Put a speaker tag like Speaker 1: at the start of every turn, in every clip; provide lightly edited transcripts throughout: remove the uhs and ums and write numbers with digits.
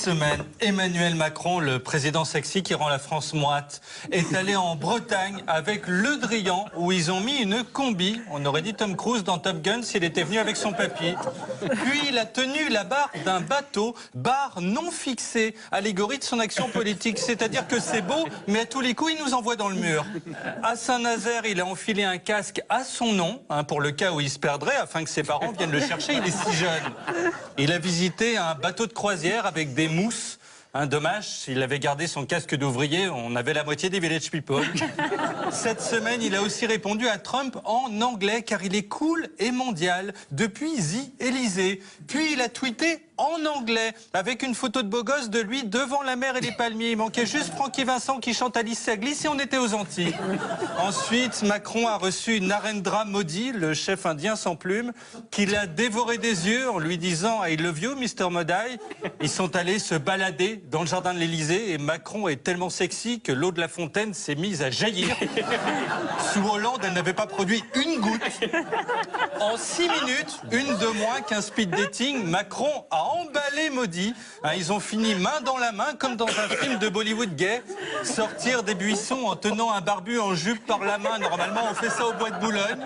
Speaker 1: semaine, Emmanuel Macron, le président sexy qui rend la France moite, est allé en Bretagne avec Le Drian où ils ont mis une combi. On aurait dit Tom Cruise dans Top Gun s'il était venu avec son papy. Puis il a tenu la barre d'un bateau, barre non fixée, allégorie de son action politique. C'est-à-dire que c'est beau, mais à tous les coups, il nous envoie dans le mur. À Saint-Nazaire, il a enfilé un casque à son nom, pour le cas où il se perdrait, afin que ses parents viennent le chercher. Il est si jeune. Il a visité un bateau de croisière avec des mousses. Dommage, s'il avait gardé son casque d'ouvrier, on avait la moitié des Village People. Cette semaine, il a aussi répondu à Trump en anglais, car il est cool et mondial depuis The Élysée. Puis il a tweeté en anglais, avec une photo de beau gosse de lui devant la mer et les palmiers. Il manquait juste Francky Vincent qui chante Alice ça glisse et on était aux Antilles. Ensuite, Macron a reçu Narendra Modi, le chef indien sans plume, qui l'a dévoré des yeux en lui disant « I love you, Mr. Modi ». Ils sont allés se balader dans le jardin de l'Élysée et Macron est tellement sexy que l'eau de la fontaine s'est mise à jaillir. Sous Hollande, elle n'avait pas produit une goutte. En 6 minutes, une de moins qu'un speed dating, Macron a emballé Modi. Ils ont fini main dans la main, comme dans un film de Bollywood gay. Sortir des buissons en tenant un barbu en jupe par la main. Normalement, on fait ça au bois de Boulogne.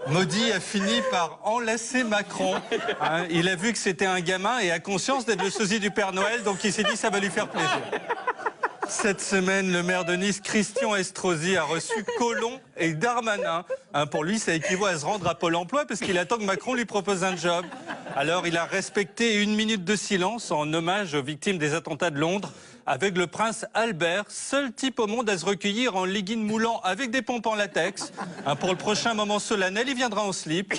Speaker 1: Modi a fini par enlacer Macron. Il a vu que c'était un gamin et a conscience d'être le sosie du Père Noël, donc il s'est dit ça va lui faire plaisir. Cette semaine, le maire de Nice, Christian Estrosi, a reçu Collomb et Darmanin. Pour lui, ça équivaut à se rendre à Pôle emploi parce qu'il attend que Macron lui propose un job. Alors, il a respecté 1 minute de silence en hommage aux victimes des attentats de Londres avec le prince Albert, seul type au monde à se recueillir en legging moulant avec des pompes en latex. Pour le prochain moment solennel, il viendra en slip.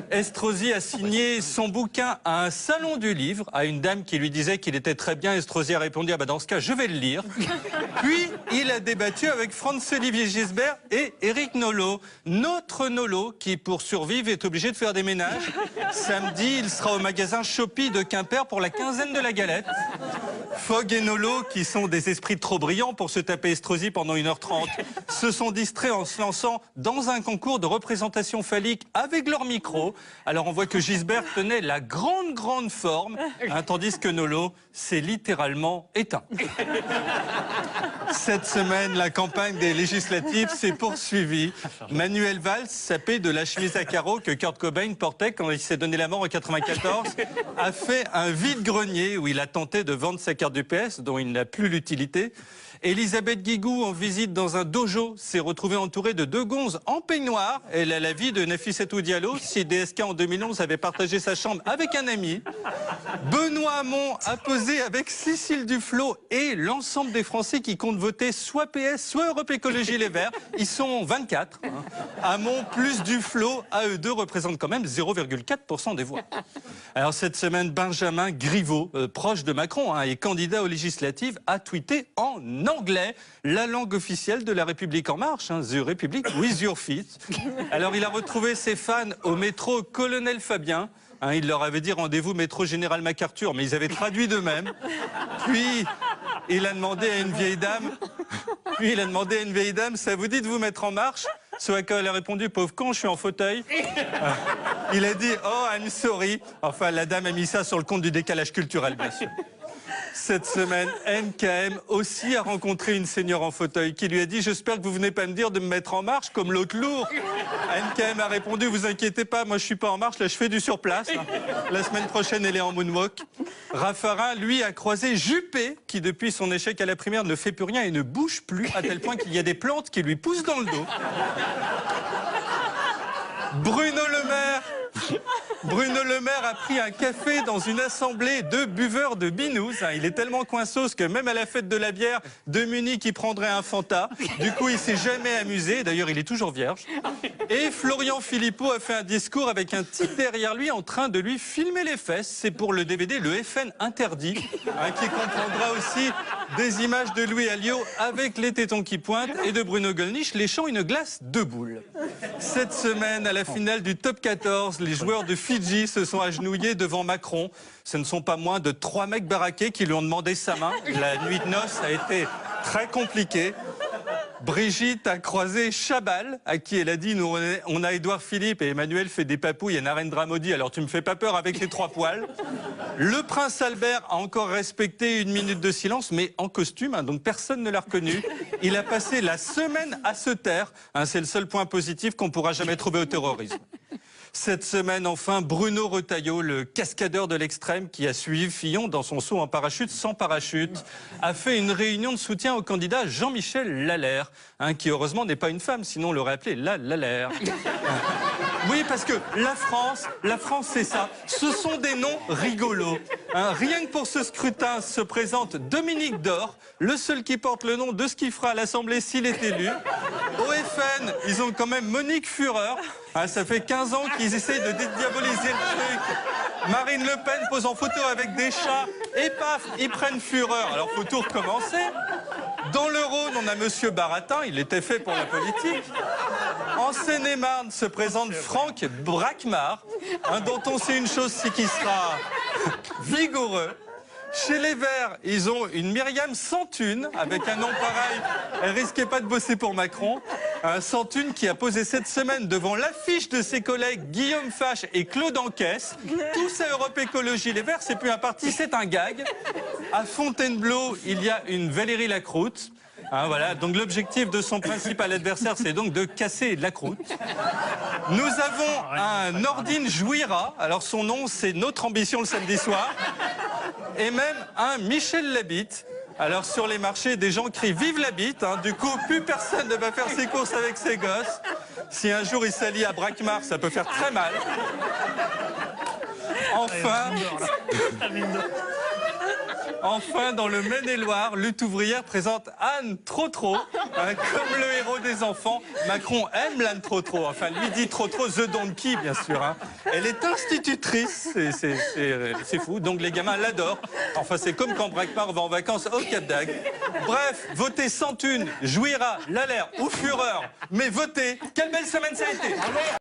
Speaker 1: Estrosi a signé son bouquin à un salon du livre, à une dame qui lui disait qu'il était très bien. Estrosi a répondu « Ah bah dans ce cas, je vais le lire ». Puis, il a débattu avec Franz-Olivier Gisbert et Éric Nolot. Notre Nolot, qui pour survivre est obligé de faire des ménages. Samedi, il sera au magasin Shopee de Quimper pour la quinzaine de la galette. Fogg et Nolot, qui sont des esprits trop brillants pour se taper Estrosi pendant 1h30, se sont distraits en se lançant dans un concours de représentation phallique avec leur micro. Alors on voit que Gisbert tenait la grande forme, tandis que Nolot s'est littéralement éteint. Cette semaine, la campagne des législatives s'est poursuivie. Manuel Valls, sapé de la chemise à carreaux que Kurt Cobain portait quand il s'est donné la mort en 94, a fait un vide-grenier où il a tenté de vendre sa carte du PS, dont il n'a plus l'utilité. Elisabeth Guigou, en visite dans un dojo, s'est retrouvée entourée de 2 gonzes en peignoir. Elle a la vie de Nafissatou Diallo, si DSK en 2011 avait partagé sa chambre avec un ami. Benoît Hamon a posé avec Cécile Duflot et l'ensemble des Français qui comptent voter soit PS, soit Europe Écologie Les Verts. Ils sont 24. Hamon plus Duflot, à eux deux, représentent quand même 0,4% des voix. Alors cette semaine, Benjamin Griveaux, proche de Macron et candidat aux législatives, a tweeté en anglais, la langue officielle de la République en marche, The Republic with your feet. Alors il a retrouvé ses fans au métro Colonel Fabien. Il leur avait dit rendez-vous métro Général MacArthur, mais ils avaient traduit d'eux-mêmes. Puis il a demandé à une vieille dame, ça vous dit de vous mettre en marche? Ce à quoi elle a répondu, pauvre con, je suis en fauteuil. Il a dit, oh, I'm sorry. Enfin, la dame a mis ça sur le compte du décalage culturel, bien sûr. Cette semaine, NKM aussi a rencontré une senior en fauteuil qui lui a dit « J'espère que vous venez pas me dire de me mettre en marche comme l'autre lourd ». NKM a répondu « Vous inquiétez pas, moi je suis pas en marche, là je fais du surplace. La semaine prochaine, elle est en moonwalk ». Raffarin, lui, a croisé Juppé qui, depuis son échec à la primaire, ne fait plus rien et ne bouge plus, à tel point qu'il y a des plantes qui lui poussent dans le dos. Bruno Le Maire a pris un café dans une assemblée de buveurs de binous. Il est tellement coinsos que même à la fête de la bière, Dominique y prendrait un Fanta. Du coup, il s'est jamais amusé. D'ailleurs, il est toujours vierge. Et Florian Philippot a fait un discours avec un type derrière lui en train de lui filmer les fesses. C'est pour le DVD Le FN Interdit, qui comprendra aussi des images de Louis Alliot avec les tétons qui pointent et de Bruno Gollnisch léchant une glace de boules. Cette semaine, à la finale du Top 14, les joueurs de Fidji se sont agenouillés devant Macron. Ce ne sont pas moins de 3 mecs baraqués qui lui ont demandé sa main. La nuit de noces a été très compliquée. Brigitte a croisé Chabal, à qui elle a dit, nous, on a Édouard Philippe et Emmanuel fait des papouilles et Narendra Modi, alors tu me fais pas peur avec les 3 poils. Le prince Albert a encore respecté 1 minute de silence, mais en costume, hein, donc personne ne l'a reconnu. Il a passé la semaine à se taire, hein, c'est le seul point positif qu'on pourra jamais trouver au terrorisme. Cette semaine, enfin, Bruno Retailleau, le cascadeur de l'extrême qui a suivi Fillon dans son saut en parachute sans parachute, a fait une réunion de soutien au candidat Jean-Michel Lalère, hein, qui heureusement n'est pas une femme, sinon on l'aurait appelé Lalère. Oui, parce que la France, c'est ça. Ce sont des noms rigolos. Hein, rien que pour ce scrutin se présente Dominique Dor, le seul qui porte le nom de ce qu'il fera à l'Assemblée s'il est élu. Au FN, ils ont quand même Monique Führer. Ah, ça fait 15 ans qu'ils essayent de dédiaboliser le truc. Marine Le Pen pose en photo avec des chats et paf, ils prennent Führer. Alors faut tout recommencer. Dans le Rhône, on a Monsieur Baratin, il était fait pour la politique. En Seine-et-Marne se présente Franck Braquemar, hein, dont on sait une chose, c'est qu'il sera vigoureux. Chez les Verts, ils ont une Myriam Santhune, avec un nom pareil. Elle risquait pas de bosser pour Macron. Un Santhune qui a posé cette semaine devant l'affiche de ses collègues Guillaume Fache et Claude Anquès. Tous à Europe Écologie Les Verts, c'est plus un parti, c'est un gag. À Fontainebleau, il y a une Valérie Lacroute. Hein, voilà. Donc l'objectif de son principal adversaire, c'est donc de casser de la croûte. Nous avons un Nordine Jouira. Alors son nom, c'est Notre Ambition le samedi soir. Et même un Michel Labitte. Alors sur les marchés, des gens crient « Vive la bite !» hein. Du coup, plus personne ne va faire ses courses avec ses gosses. Si un jour il s'allie à Braquemar, ça peut faire très mal. Enfin, dans le Maine-et-Loire, Lutte ouvrière présente Anne Trotro, hein, comme le héros des enfants. Macron aime l'Anne Trotro, enfin lui dit Trotro, The Donkey, bien sûr. Hein. Elle est institutrice, c'est fou, donc les gamins l'adorent. Enfin, c'est comme quand Braquemar va en vacances au Cap d'Agde. Bref, votez Santhune, Jouira, Lalère ou Führer, mais votez. Quelle belle semaine ça a été!